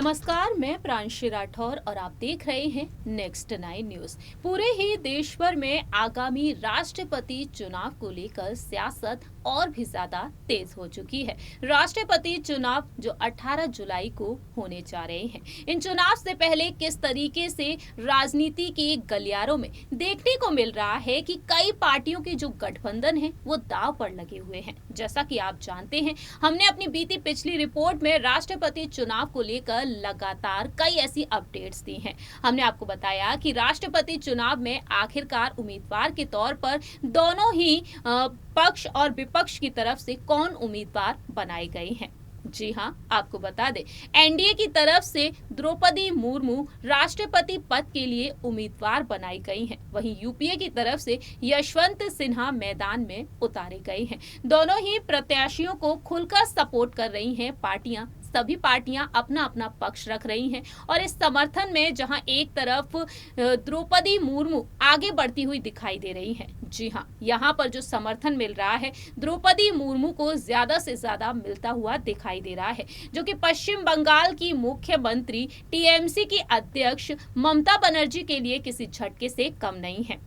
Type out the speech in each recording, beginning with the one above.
नमस्कार, मैं प्रांशी राठौर और आप देख रहे हैं नेक्स्ट 9 न्यूज। पूरे ही देश भर में आगामी राष्ट्रपति चुनाव को लेकर सियासत और भी ज्यादा तेज हो चुकी है। राष्ट्रपति चुनाव जो 18 जुलाई को होने जा रहे हैं, इन चुनाव से पहले किस तरीके से राजनीति के गलियारों में देखने को मिल रहा है कि कई पार्टियों के जो गठबंधन है वो दांव पर लगे हुए हैं। जैसा कि आप जानते हैं, हमने अपनी बीती पिछली रिपोर्ट में राष्ट्रपति चुनाव को लेकर लगातार कई ऐसी अपडेट्स दी हैं। हमने आपको बताया कि राष्ट्रपति चुनाव में आखिरकार उम्मीदवार के तौर पर दोनों ही पक्ष और विपक्ष की तरफ से कौन उम्मीदवार बनाए गए हैं। जी हां, आपको बता दें, एनडीए की तरफ से द्रौपदी मुर्मू राष्ट्रपति पद के लिए उम्मीदवार बनाई गई हैं। वहीं यूपीए की तरफ से यशवंत सिन्हा मैदान में उतारे गए हैं। दोनों ही प्रत्याशियों को खुलकर सपोर्ट कर रही हैं पार्टियां। सभी पार्टियां अपना अपना पक्ष रख रही हैं और इस समर्थन में जहां एक तरफ द्रौपदी मुर्मू आगे बढ़ती हुई दिखाई दे रही हैं, जी हां, यहां पर जो समर्थन मिल रहा है द्रौपदी मुर्मू को ज्यादा से ज्यादा मिलता हुआ दिखाई दे रहा है, जो कि पश्चिम बंगाल की मुख्यमंत्री टीएमसी की अध्यक्ष ममता बनर्जी के लिए किसी झटके से कम नहीं है।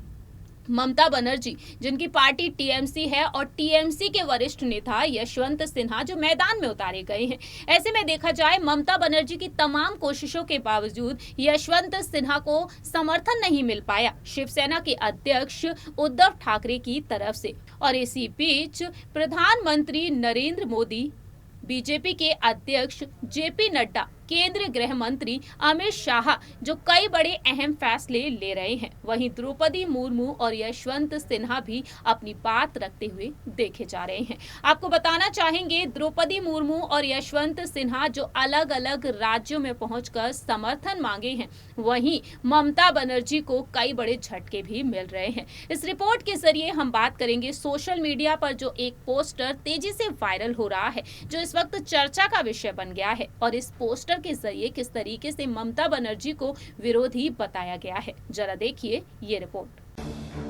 ममता बनर्जी, जिनकी पार्टी टीएमसी है, और टीएमसी के वरिष्ठ नेता यशवंत सिन्हा जो मैदान में उतारे गए हैं। ऐसे में देखा जाए, ममता बनर्जी की तमाम कोशिशों के बावजूद यशवंत सिन्हा को समर्थन नहीं मिल पाया शिवसेना के अध्यक्ष उद्धव ठाकरे की तरफ से। और इसी बीच प्रधानमंत्री नरेंद्र मोदी, बीजेपी के अध्यक्ष जेपी नड्डा, केंद्रीय गृह मंत्री अमित शाह जो कई बड़े अहम फैसले ले रहे हैं, वहीं द्रौपदी मुर्मू और यशवंत सिन्हा भी अपनी बात रखते हुए देखे जा रहे हैं। आपको बताना चाहेंगे, द्रौपदी मुर्मू और यशवंत सिन्हा जो अलग अलग राज्यों में पहुंचकर समर्थन मांगे हैं, वहीं ममता बनर्जी को कई बड़े झटके भी मिल रहे हैं। इस रिपोर्ट के जरिए हम बात करेंगे सोशल मीडिया पर जो एक पोस्टर तेजी से वायरल हो रहा है, जो इस वक्त चर्चा का विषय बन गया है, और इस पोस्टर के जरिए किस तरीके से ममता बनर्जी को विरोधी बताया गया है। जरा देखिए ये रिपोर्ट।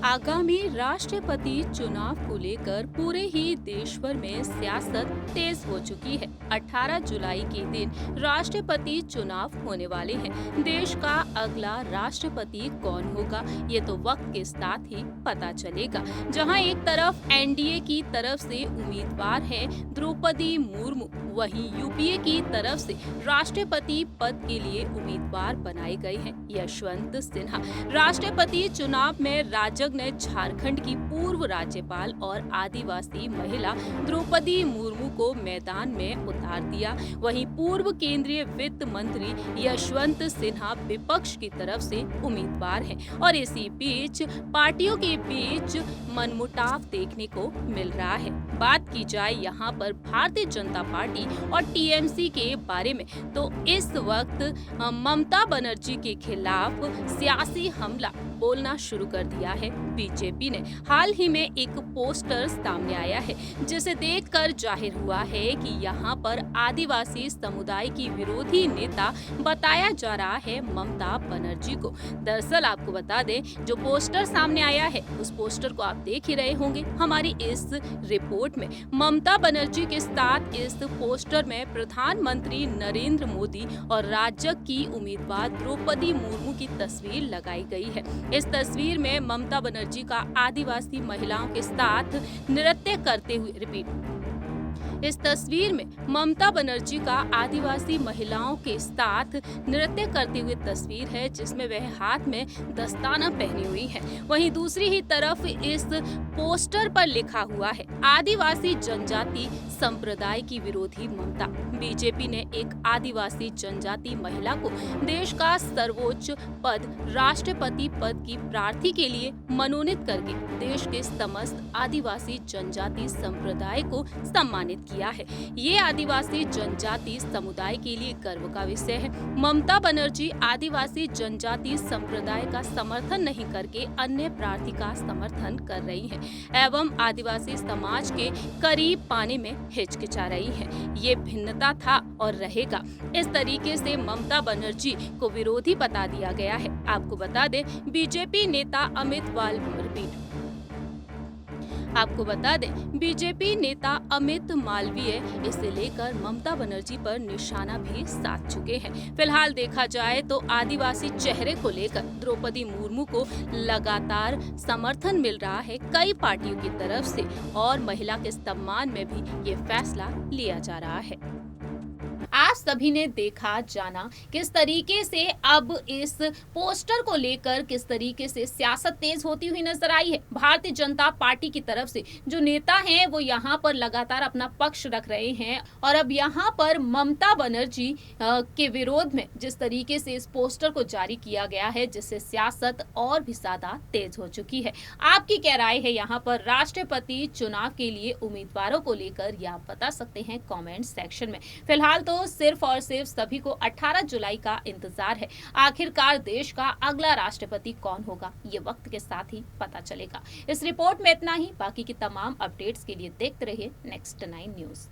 आगामी राष्ट्रपति चुनाव को लेकर पूरे ही देश भर में सियासत तेज हो चुकी है। 18 जुलाई के दिन राष्ट्रपति चुनाव होने वाले हैं। देश का अगला राष्ट्रपति कौन होगा, ये तो वक्त के साथ ही पता चलेगा। जहां एक तरफ एनडीए की तरफ से उम्मीदवार है द्रौपदी मुर्मू, वहीं यूपीए की तरफ से राष्ट्रपति पद के लिए उम्मीदवार बनाए गए हैं यशवंत सिन्हा। राष्ट्रपति चुनाव में राजग ने झारखंड की पूर्व राज्यपाल और आदिवासी महिला द्रौपदी मुर्मू को मैदान में उतार दिया। वहीं पूर्व केंद्रीय वित्त मंत्री यशवंत सिन्हा विपक्ष की तरफ से उम्मीदवार हैं। और इसी बीच पार्टियों के बीच मनमुटाव देखने को मिल रहा है। बात की जाए यहाँ पर भारतीय जनता पार्टी और टीएमसी के बारे में, तो इस वक्त ममता बनर्जी के खिलाफ सियासी हमला बोलना शुरू कर दिया है बीजेपी ने। हाल ही में एक पोस्टर सामने आया है, जिसे देखकर जाहिर हुआ है कि यहाँ पर आदिवासी समुदाय की विरोधी नेता बताया जा रहा है ममता बनर्जी को। दरअसल आपको बता दें, जो पोस्टर सामने आया है उस पोस्टर को आप देख ही रहे होंगे हमारी इस रिपोर्ट में। ममता बनर्जी के साथ इस पोस्टर में प्रधानमंत्री नरेंद्र मोदी और राजग की उम्मीदवार द्रौपदी मुर्मू की तस्वीर लगाई गई है। इस तस्वीर में ममता बनर्जी का आदिवासी महिलाओं के साथ नृत्य करते हुए इस तस्वीर में ममता बनर्जी का आदिवासी महिलाओं के साथ नृत्य करते हुए तस्वीर है, जिसमें वह हाथ में दस्ताना पहनी हुई है। वहीं दूसरी ही तरफ इस पोस्टर पर लिखा हुआ है आदिवासी जनजाति संप्रदाय की विरोधी ममता। बीजेपी ने एक आदिवासी जनजाति महिला को देश का सर्वोच्च पद राष्ट्रपति पद की प्रार्थी के लिए मनोनीत करके देश के समस्त आदिवासी जनजाति संप्रदाय को सम्मानित किया है। ये आदिवासी जनजाति समुदाय के लिए गर्व का विषय है। ममता बनर्जी आदिवासी जनजाति संप्रदाय का समर्थन नहीं करके अन्य प्रार्थी का समर्थन कर रही हैं, एवं आदिवासी समाज के करीब पाने में हिचकिचा रही हैं। ये भिन्नता था और रहेगा। इस तरीके से ममता बनर्जी को विरोधी बता दिया गया है। आपको बता दें, बीजेपी नेता अमित वाल आपको बता दें, बीजेपी नेता अमित मालवीय इसे लेकर ममता बनर्जी पर निशाना भी साध चुके हैं। फिलहाल देखा जाए तो आदिवासी चेहरे को लेकर द्रौपदी मुर्मू को लगातार समर्थन मिल रहा है कई पार्टियों की तरफ से, और महिला के सम्मान में भी ये फैसला लिया जा रहा है। आप सभी ने देखा जाना किस तरीके से अब इस पोस्टर को लेकर किस तरीके से सियासत तेज होती हुई नजर आई है। भारतीय जनता पार्टी की तरफ से जो नेता हैं वो यहाँ पर लगातार अपना पक्ष रख रहे हैं, और अब यहाँ पर ममता बनर्जी के विरोध में जिस तरीके से इस पोस्टर को जारी किया गया है, जिससे सियासत और भी ज्यादा तेज हो चुकी है। आपकी क्या राय है यहाँ पर राष्ट्रपति चुनाव के लिए उम्मीदवारों को लेकर, या आप बता सकते हैं कमेंट सेक्शन में। फिलहाल तो सिर्फ और सिर्फ सभी को 18 जुलाई का इंतजार है। आखिरकार देश का अगला राष्ट्रपति कौन होगा, ये वक्त के साथ ही पता चलेगा। इस रिपोर्ट में इतना ही। बाकी की तमाम अपडेट्स के लिए देखते रहिए नेक्स्ट 9 न्यूज।